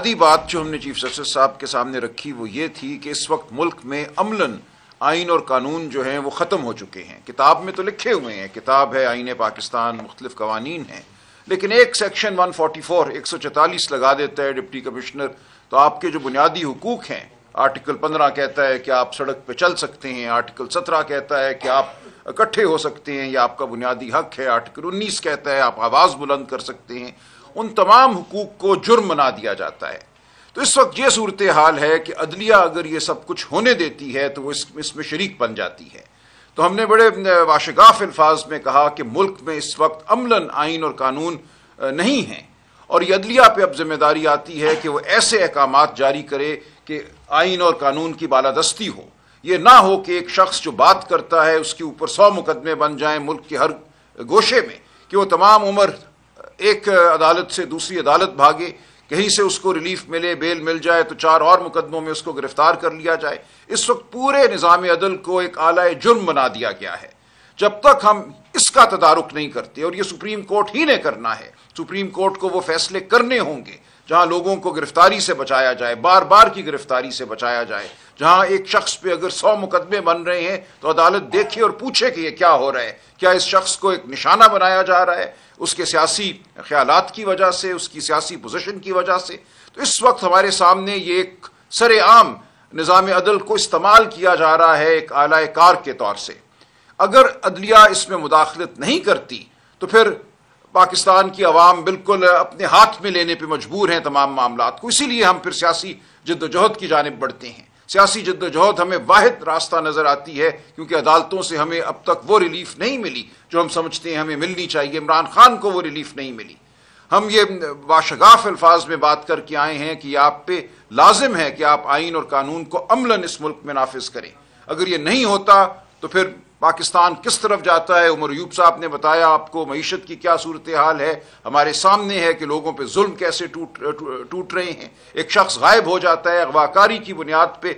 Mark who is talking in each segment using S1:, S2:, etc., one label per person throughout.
S1: بنیادی بات جو ہم نے چیف جسٹس صاحب کے سامنے رکھی وہ یہ تھی کہ اس وقت ملک میں عملاً آئین اور قانون جو ہیں وہ ختم ہو چکے ہیں. کتاب میں تو لکھے ہوئے ہیں، کتاب ہے آئین پاکستان، مختلف قوانین ہیں، لیکن ایک سیکشن 144 144 لگا دیتا ہے ڈپٹی کمشنر، تو آپ کے جو بنیادی حقوق ہیں، آرٹیکل 15 کہتا ہے کہ آپ سڑک پہ چل سکتے ہیں، آرٹیکل 17 کہتا ہے کہ آپ اکٹھے ہو سکتے ہیں، یہ آپ کا بنیادی حق ہے، آرٹیکل 19 کہتا ہے آپ آواز بلند کر سکتے ہیں، ان تمام حقوق کو جرم بنا دیا جاتا ہے. تو اس وقت یہ صورتحال ہے کہ عدلیہ اگر یہ سب کچھ ہونے دیتی ہے تو وہ اس میں شریک بن جاتی ہے. تو ہم نے بڑے واشگاف الفاظ میں کہا کہ ملک میں اس وقت عملاً آئین اور قانون نہیں ہیں، اور یہ عدلیہ پہ اب ذمہ داری آتی ہے کہ وہ ایسے احکامات جاری کرے کہ آئین اور قانون کی بالادستی ہو. یہ نہ ہو کہ ایک شخص جو بات کرتا ہے اس کے اوپر 100 مقدمے بن جائیں ملک کے ہر گوشے میں، کہ وہ تمام عمر ایک عدالت سے دوسری عدالت بھاگے، کہیں سے اس کو ریلیف ملے، بیل مل جائے تو 4 اور مقدموں میں اس کو گرفتار کر لیا جائے. اس وقت پورے نظام عدل کو ایک اعلیٰ جرم بنا دیا گیا ہے. جب تک ہم اس کا تدارک نہیں کرتے، اور یہ سپریم کورٹ ہی نے کرنا ہے، سپریم کورٹ کو وہ فیصلے کرنے ہوں گے جہاں لوگوں کو گرفتاری سے بچایا جائے، بار بار کی گرفتاری سے بچایا جائے، جہاں ایک شخص پہ اگر 100 مقدمے بن رہے ہیں تو عدالت دیکھے اور پوچھے کہ یہ کیا ہو رہا ہے، کیا اس شخص کو ایک نشانہ بنایا جا رہا ہے اس کے سیاسی خیالات کی وجہ سے، اس کی سیاسی پوزیشن کی وجہ سے. تو اس وقت ہمارے سامنے یہ ایک سر عام نظام عدل کو استعمال کیا جا رہا ہے ایک اعلی کار کے طور سے. اگر عدلیہ اس میں مداخلت نہیں کرتی تو پھر پاکستان کی عوام بالکل اپنے ہاتھ میں لینے پہ مجبور ہیں تمام معاملات کو. اسی لیے ہم پھر سیاسی جد و جہد کی جانب بڑھتے ہیں. سیاسی جد و جہد ہمیں واحد راستہ نظر آتی ہے، کیونکہ عدالتوں سے ہمیں اب تک وہ ریلیف نہیں ملی جو ہم سمجھتے ہیں ہمیں ملنی چاہیے. عمران خان کو وہ ریلیف نہیں ملی. ہم یہ واشگاف الفاظ میں بات کر کے آئے ہیں کہ یہ آپ پہ لازم ہے کہ آپ آئین اور قانون کو عملاً اس ملک میں نافذ کریں. اگر یہ نہیں ہوتا تو پھر پاکستان کس طرف جاتا ہے. عمر ایوب صاحب نے بتایا آپ کو معیشت کی کیا صورتحال ہے، ہمارے سامنے ہے کہ لوگوں پہ ظلم کیسے ٹوٹ رہے ہیں. ایک شخص غائب ہو جاتا ہے، اغواکاری کی بنیاد پہ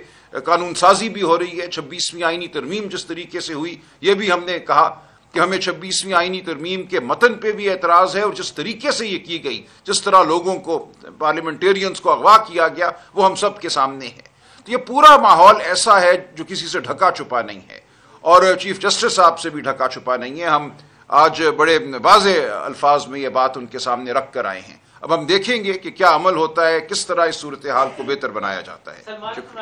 S1: قانون سازی بھی ہو رہی ہے. 26ویں آئینی ترمیم جس طریقے سے ہوئی، یہ بھی ہم نے کہا کہ ہمیں 26ویں آئینی ترمیم کے متن پہ بھی اعتراض ہے، اور جس طریقے سے یہ کی گئی، جس طرح لوگوں کو، پارلیمنٹیرینز کو اغوا کیا گیا، وہ ہم سب کے سامنے ہے. تو یہ پورا ماحول ایسا ہے جو کسی سے ڈھکا چھپا نہیں ہے، اور چیف جسٹس صاحب سے بھی ڈھکا چھپا نہیں ہے. ہم آج بڑے واضح الفاظ میں یہ بات ان کے سامنے رکھ کر آئے ہیں. اب ہم دیکھیں گے کہ کیا عمل ہوتا ہے، کس طرح اس صورتحال کو بہتر بنایا جاتا ہے.